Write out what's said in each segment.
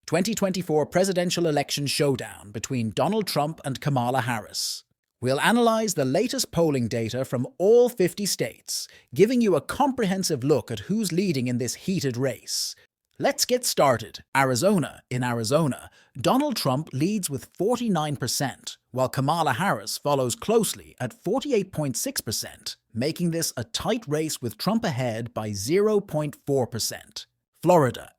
2024 presidential election showdown between Donald Trump and Kamala Harris. We'll analyze the latest polling data from all 50 states, giving you a comprehensive look at who's leading in this heated race. Let's get started. In Arizona, Donald Trump leads with 49%, while Kamala Harris follows closely at 48.6%, making this a tight race with Trump ahead by 0.4%.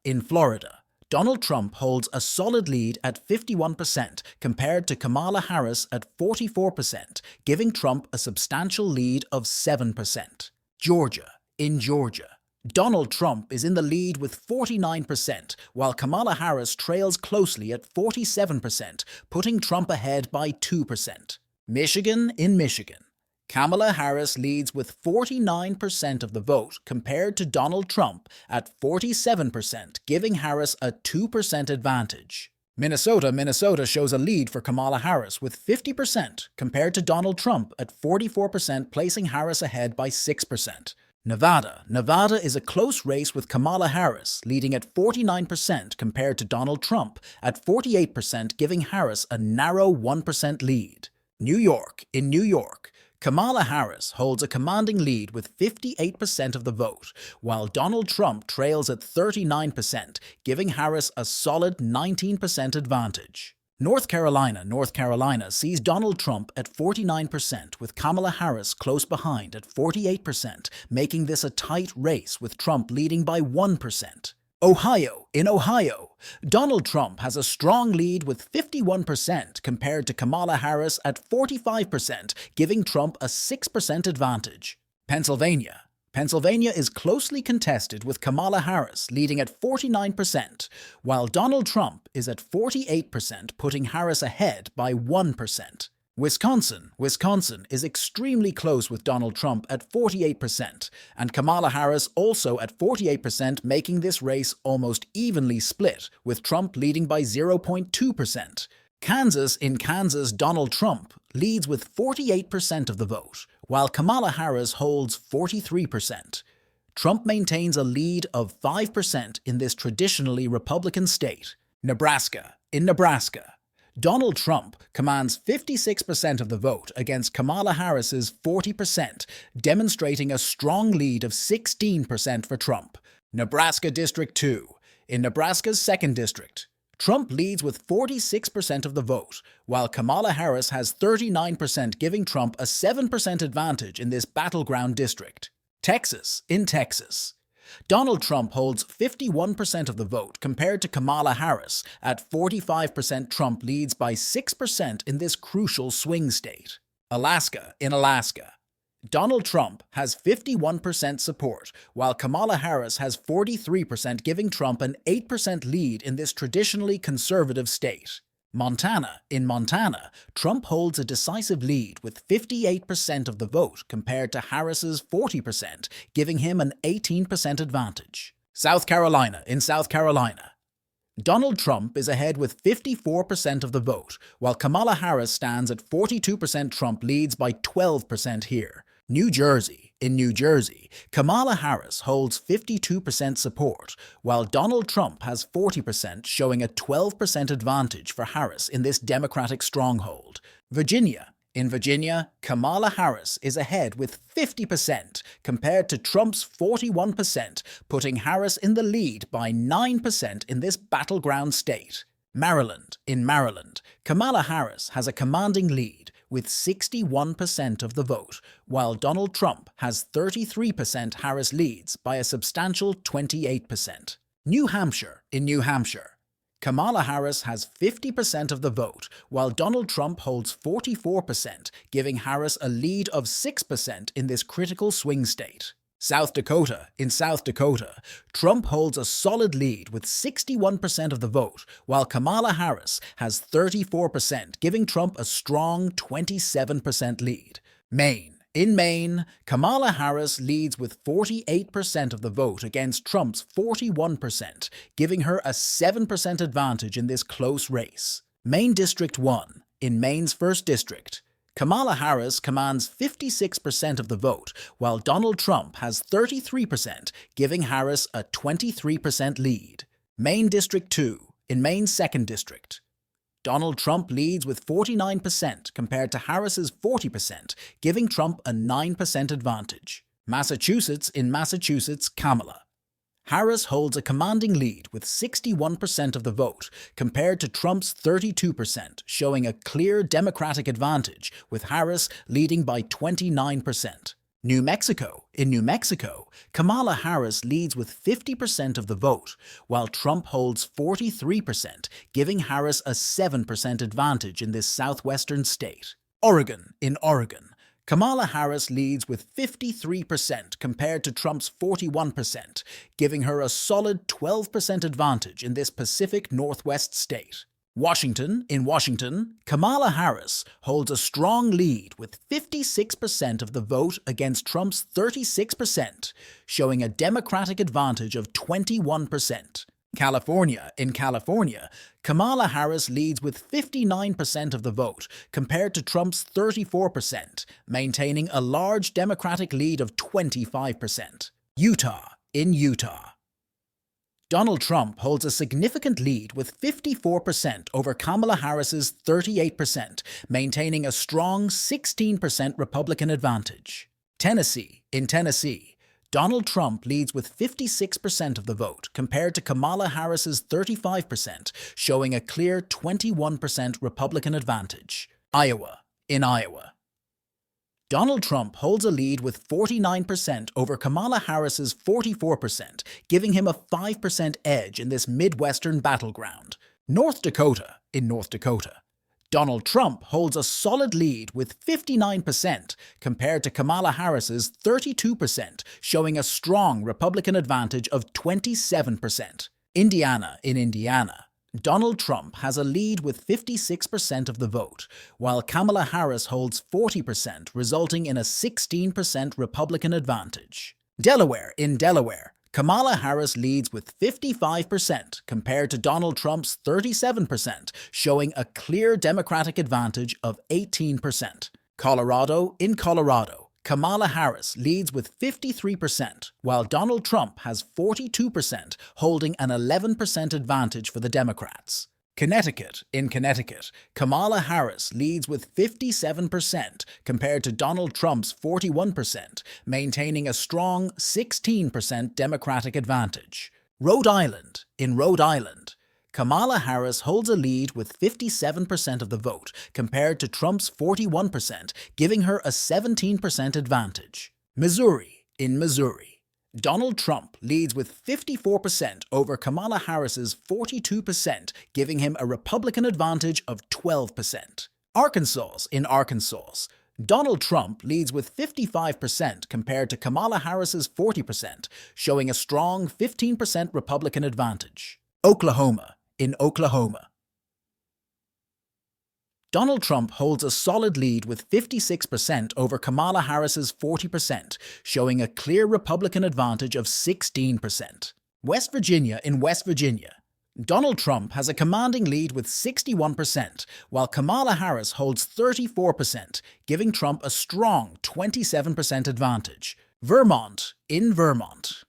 In Florida, Donald Trump holds a solid lead at 51% compared to Kamala Harris at 44%, giving Trump a substantial lead of 7%. In Georgia, Donald Trump is in the lead with 49%, while Kamala Harris trails closely at 47%, putting Trump ahead by 2%. In Michigan, Kamala Harris leads with 49% of the vote compared to Donald Trump at 47%, giving Harris a 2% advantage. Minnesota shows a lead for Kamala Harris with 50% compared to Donald Trump at 44%, placing Harris ahead by 6%. Nevada is a close race with Kamala Harris leading at 49% compared to Donald Trump at 48%, giving Harris a narrow 1% lead. In New York, Kamala Harris holds a commanding lead with 58% of the vote, while Donald Trump trails at 39%, giving Harris a solid 19% advantage. North Carolina sees Donald Trump at 49%, with Kamala Harris close behind at 48%, making this a tight race with Trump leading by 1%. In Ohio, Donald Trump has a strong lead with 51% compared to Kamala Harris at 45%, giving Trump a 6% advantage. Pennsylvania is closely contested with Kamala Harris leading at 49%, while Donald Trump is at 48%, putting Harris ahead by 1%. Wisconsin is extremely close with Donald Trump at 48%, and Kamala Harris also at 48%, making this race almost evenly split, with Trump leading by 0.2%. In Kansas, Donald Trump leads with 48% of the vote, while Kamala Harris holds 43%. Trump maintains a lead of 5% in this traditionally Republican state. In Nebraska, Donald Trump commands 56% of the vote against Kamala Harris's 40%, demonstrating a strong lead of 16% for Trump. Nebraska District 2. In Nebraska's 2nd District, Trump leads with 46% of the vote, while Kamala Harris has 39%, giving Trump a 7% advantage in this battleground district. In Texas, Donald Trump holds 51% of the vote compared to Kamala Harris at 45%. Trump leads by 6% in this crucial swing state. In Alaska, Donald Trump has 51% support, while Kamala Harris has 43%, giving Trump an 8% lead in this traditionally conservative state. In Montana, Trump holds a decisive lead with 58% of the vote compared to Harris's 40%, giving him an 18% advantage. In South Carolina, Donald Trump is ahead with 54% of the vote, while Kamala Harris stands at 42%. Trump leads by 12% here. In New Jersey, Kamala Harris holds 52% support, while Donald Trump has 40%, showing a 12% advantage for Harris in this Democratic stronghold. In Virginia, Kamala Harris is ahead with 50% compared to Trump's 41%, putting Harris in the lead by 9% in this battleground state. In Maryland, Kamala Harris has a commanding lead with 61% of the vote, while Donald Trump has 33%. Harris leads by a substantial 28%. In New Hampshire, Kamala Harris has 50% of the vote, while Donald Trump holds 44%, giving Harris a lead of 6% in this critical swing state. In South Dakota, Trump holds a solid lead with 61% of the vote, while Kamala Harris has 34%, giving Trump a strong 27% lead. In Maine, Kamala Harris leads with 48% of the vote against Trump's 41%, giving her a 7% advantage in this close race. District 1. In Maine's 1st District, Kamala Harris commands 56% of the vote, while Donald Trump has 33%, giving Harris a 23% lead. District 2. In Maine's 2nd District, Donald Trump leads with 49% compared to Harris's 40%, giving Trump a 9% advantage. In Massachusetts, Kamala Harris holds a commanding lead with 61% of the vote compared to Trump's 32%, showing a clear Democratic advantage, with Harris leading by 29%. In New Mexico, Kamala Harris leads with 50% of the vote, while Trump holds 43%, giving Harris a 7% advantage in this southwestern state. In Oregon, Kamala Harris leads with 53% compared to Trump's 41%, giving her a solid 12% advantage in this Pacific Northwest state. In Washington, Kamala Harris holds a strong lead with 56% of the vote against Trump's 36%, showing a Democratic advantage of 21%. In California, Kamala Harris leads with 59% of the vote compared to Trump's 34%, maintaining a large Democratic lead of 25%. In Utah, Donald Trump holds a significant lead with 54% over Kamala Harris's 38%, maintaining a strong 16% Republican advantage. In Tennessee, Donald Trump leads with 56% of the vote compared to Kamala Harris's 35%, showing a clear 21% Republican advantage. In Iowa, Donald Trump holds a lead with 49% over Kamala Harris's 44%, giving him a 5% edge in this Midwestern battleground. In North Dakota, Donald Trump holds a solid lead with 59% compared to Kamala Harris's 32%, showing a strong Republican advantage of 27%. In Indiana, Donald Trump has a lead with 56% of the vote, while Kamala Harris holds 40%, resulting in a 16% Republican advantage. In Delaware, Kamala Harris leads with 55% compared to Donald Trump's 37%, showing a clear Democratic advantage of 18%. In Colorado, Kamala Harris leads with 53%, while Donald Trump has 42%, holding an 11% advantage for the Democrats. In Connecticut, Kamala Harris leads with 57% compared to Donald Trump's 41%, maintaining a strong 16% Democratic advantage. In Rhode Island, Kamala Harris holds a lead with 57% of the vote compared to Trump's 41%, giving her a 17% advantage. In Missouri, Donald Trump leads with 54% over Kamala Harris's 42%, giving him a Republican advantage of 12%. In Arkansas, Donald Trump leads with 55% compared to Kamala Harris's 40%, showing a strong 15% Republican advantage. In Oklahoma, Donald Trump holds a solid lead with 56% over Kamala Harris's 40%, showing a clear Republican advantage of 16%. In West Virginia, Donald Trump has a commanding lead with 61%, while Kamala Harris holds 34%, giving Trump a strong 27% advantage. In Vermont,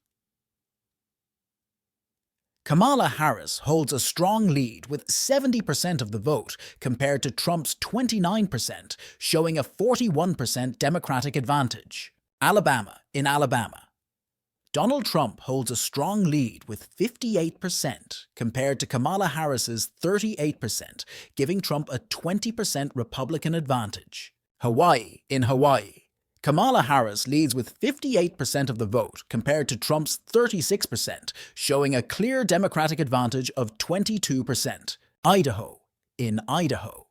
Kamala Harris holds a strong lead with 70% of the vote compared to Trump's 29%, showing a 41% Democratic advantage. In Alabama, Donald Trump holds a strong lead with 58% compared to Kamala Harris's 38%, giving Trump a 20% Republican advantage. In Hawaii, Kamala Harris leads with 58% of the vote compared to Trump's 36%, showing a clear Democratic advantage of 22%. In Idaho,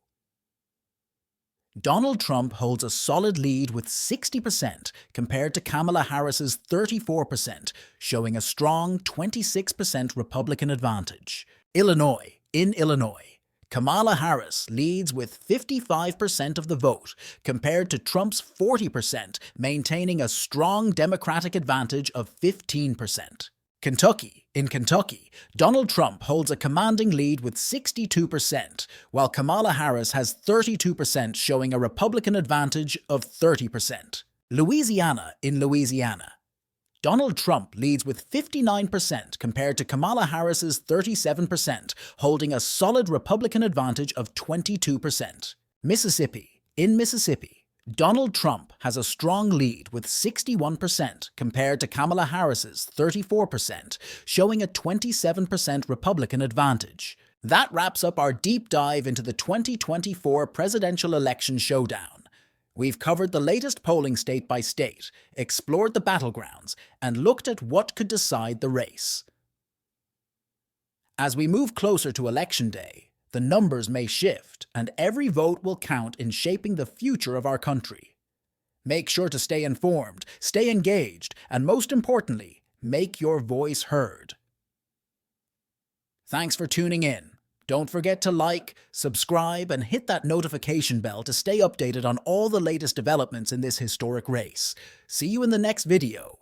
Donald Trump holds a solid lead with 60% compared to Kamala Harris's 34%, showing a strong 26% Republican advantage. In Illinois, Kamala Harris leads with 55% of the vote compared to Trump's 40%, maintaining a strong Democratic advantage of 15%. In Kentucky, Donald Trump holds a commanding lead with 62%, while Kamala Harris has 32%, showing a Republican advantage of 30%. In Louisiana, Donald Trump leads with 59% compared to Kamala Harris's 37%, holding a solid Republican advantage of 22%. Mississippi. In Mississippi, Donald Trump has a strong lead with 61% compared to Kamala Harris's 34%, showing a 27% Republican advantage. That wraps up our deep dive into the 2024 presidential election showdown. We've covered the latest polling state by state, explored the battlegrounds, and looked at what could decide the race. As we move closer to Election Day, the numbers may shift, and every vote will count in shaping the future of our country. Make sure to stay informed, stay engaged, and most importantly, make your voice heard. Thanks for tuning in. Don't forget to like, subscribe, and hit that notification bell to stay updated on all the latest developments in this historic race. See you in the next video.